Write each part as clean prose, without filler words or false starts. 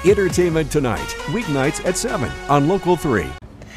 Entertainment Tonight, weeknights at 7 on Local 3.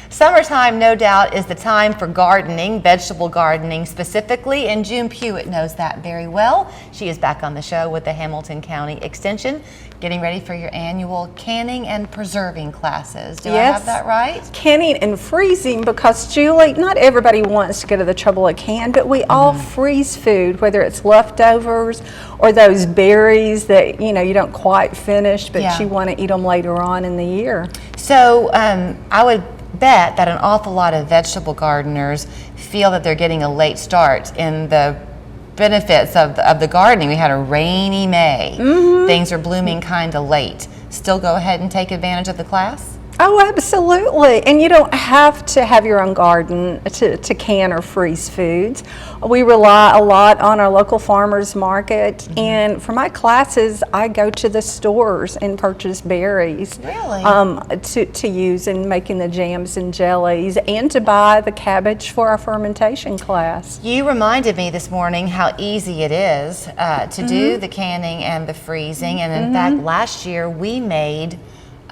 Summertime, no doubt, is the time for gardening, vegetable gardening specifically, and June Puett knows that very well. She is back on the show with the Hamilton County Extension, getting ready for your annual canning and preserving classes. Do I have that right? Canning and freezing, because Julie, not everybody wants to go to the trouble of can, but we all freeze food, whether it's leftovers or those berries that you don't quite finish, but you want to eat them later on in the year. So I would bet that an awful lot of vegetable gardeners feel that they're getting a late start in the benefits of the gardening. We had a rainy May. Things are blooming kind of late. Still go ahead and take advantage of the class? Oh, absolutely. And you don't have to have your own garden to can or freeze foods. We rely a lot on our local farmers market. And for my classes, I go to the stores and purchase berries. Really? To use in making the jams and jellies, and to buy the cabbage for our fermentation class. You reminded me this morning how easy it is to do the canning and the freezing. And in fact, last year we made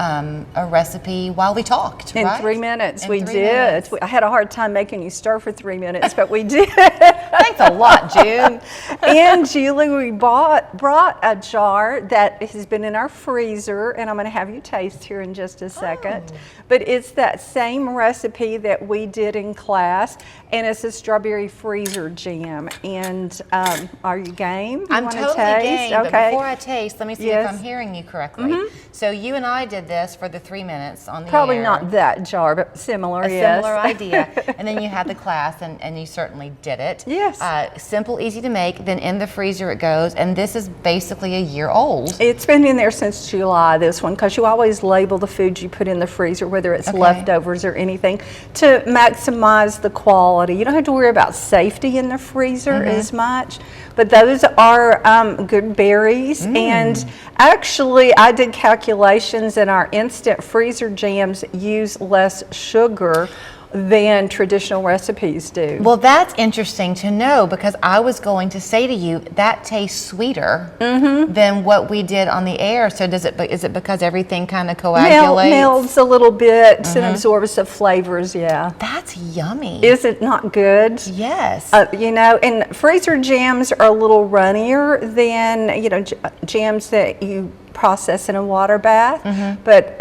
a recipe while we talked, in right? 3 minutes. In we 3 did. minutes. I had a hard time making you stir for 3 minutes, but we did. Thanks a lot, June. And Julie, we brought a jar that has been in our freezer, and I'm going to have you taste here in just a second. But it's that same recipe that we did in class, and it's a strawberry freezer jam. And are you game? I'm totally game, but before I taste, let me see if I'm hearing you correctly. So you and I did this for the 3 minutes on the Probably air. not that jar, but similar, Similar idea. And then you had the class, and you certainly did it. Yes. Simple, easy to make, then in the freezer it goes, and this is basically a year old. It's been in there since July, this one, because you always label the food you put in the freezer, whether it's leftovers or anything, to maximize the quality. You don't have to worry about safety in the freezer as much, but those are good berries. And actually, I did calculations, and our instant freezer jams use less sugar than traditional recipes do. Well, that's interesting to know, because I was going to say to you that tastes sweeter than what we did on the air. So is it because everything kind of coagulates? Melts a little bit and absorbs the flavors, That's yummy. Is it not good? Yes. And freezer jams are a little runnier than, jams that you process in a water bath, but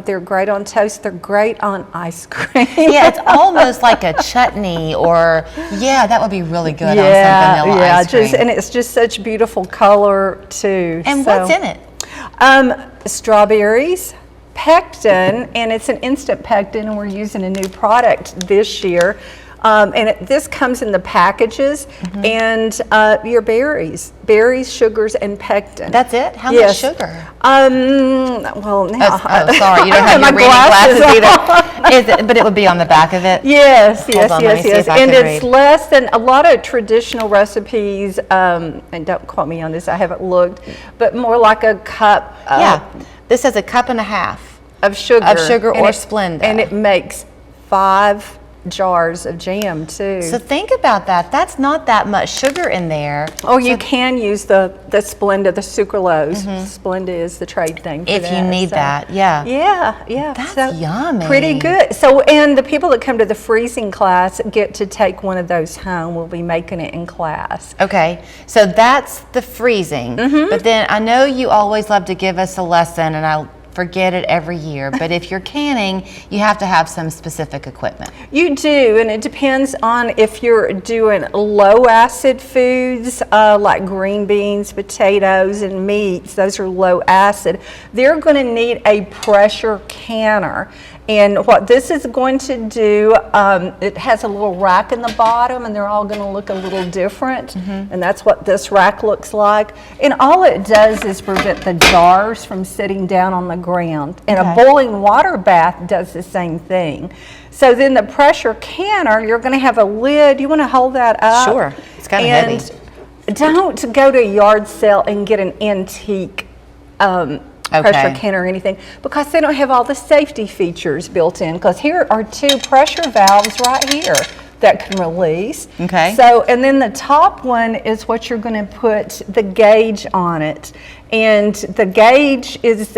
they're great on toast. They're great on ice cream. Yeah, it's almost like a chutney, or that would be really good on some vanilla ice cream. And it's just such beautiful color too. And what's in it? Strawberries, pectin, and it's an instant pectin, and we're using a new product this year. This comes in the packages, and your berries, sugars, and pectin. That's it? How much sugar? Well, now. Sorry, you don't have your reading glasses either. Is it? But it would be on the back of it? Yes. And it's less than a lot of traditional recipes, and don't quote me on this, I haven't looked, but more like a cup. This has a cup and a half of sugar. Or Splenda. And it makes 5 jars of jam too. So think about that. That's not that much sugar in there. Oh, you can use the Splenda, the sucralose. Splenda is the trade thing for if you need that. That's yummy. Pretty good. So, and the people that come to the freezing class get to take one of those home. We'll be making it in class. Okay, so that's the freezing. But then I know you always love to give us a lesson, and I forget it every year, but if you're canning, you have to have some specific equipment. You do, and it depends on if you're doing low acid foods like green beans, potatoes, and meats. Those are low acid. They're going to need a pressure canner. And what this is going to do, it has a little rack in the bottom, and they're all going to look a little different. And that's what this rack looks like. And all it does is prevent the jars from sitting down on the ground. And a boiling water bath does the same thing. So then the pressure canner, you're going to have a lid. You want to hold that up. Sure. It's kind of heavy. Don't go to a yard sale and get an antique pressure canner or anything, because they don't have all the safety features built in, because here are 2 pressure valves right here that can release. So, and then the top one is what you're going to put the gauge on it, and the gauge is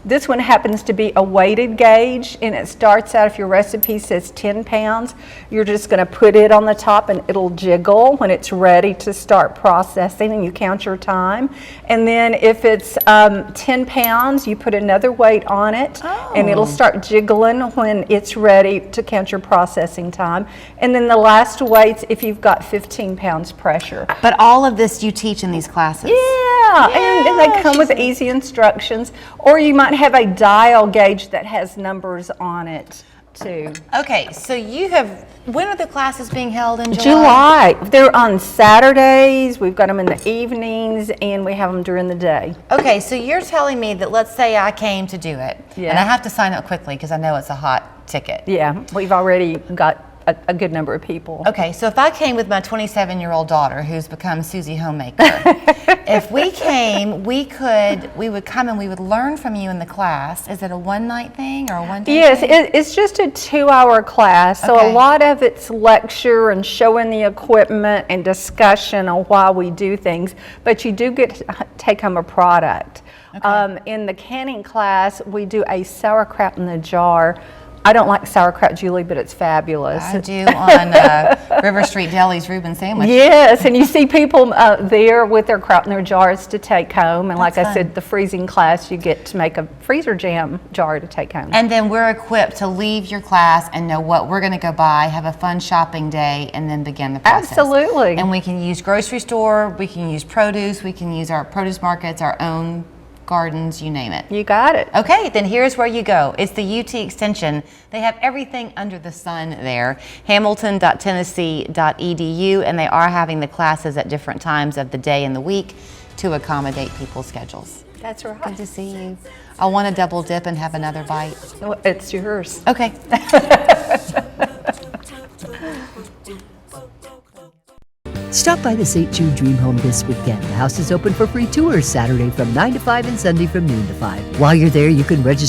This one happens to be a weighted gauge, and it starts out, if your recipe says 10 pounds, you're just going to put it on the top and it'll jiggle when it's ready to start processing, and you count your time. And then if it's 10 pounds, you put another weight on it, and it'll start jiggling when it's ready to count your processing time. And then the last weight's if you've got 15 pounds pressure. But all of this you teach in these classes? Yeah, and they come with easy instructions. Or you might have a dial gauge that has numbers on it too. Okay, so when are the classes being held in July? They're on Saturdays, we've got them in the evenings, and we have them during the day. Okay, so you're telling me that, let's say I came to do it, Yeah. and I have to sign up quickly because I know it's a hot ticket. Yeah, we've already got a good number of people. Okay, so if I came with my 27-year-old daughter who's become Susie Homemaker, if we came, we would come and we would learn from you in the class. Is it a one-night thing or a one-day Yes, thing? it's just a 2-hour class, so Okay. a lot of it's lecture and showing the equipment and discussion on why we do things, but you do get to take home a product. In the canning class, we do a sauerkraut in the jar. I don't like sauerkraut, Julie, but it's fabulous. I do on River Street Deli's Reuben sandwich. Yes, and you see people there with their kraut in their jars to take home. And like That's I said, the freezing class, you get to make a freezer jam jar to take home. And then we're equipped to leave your class and know what we're going to go buy, have a fun shopping day, and then begin the process. Absolutely. And we can use grocery store, we can use produce, we can use our produce markets, our own gardens, you name it. You got it. Okay, then here's where you go. It's the UT Extension. They have everything under the sun there. Hamilton.tennessee.edu, and they are having the classes at different times of the day and the week to accommodate people's schedules. That's right. Good to see you. I want to double dip and have another bite. Well, it's yours. Okay. Stop by the St. Jude Dream Home this weekend. The house is open for free tours Saturday from 9 to 5 and Sunday from noon to 5. While you're there, you can register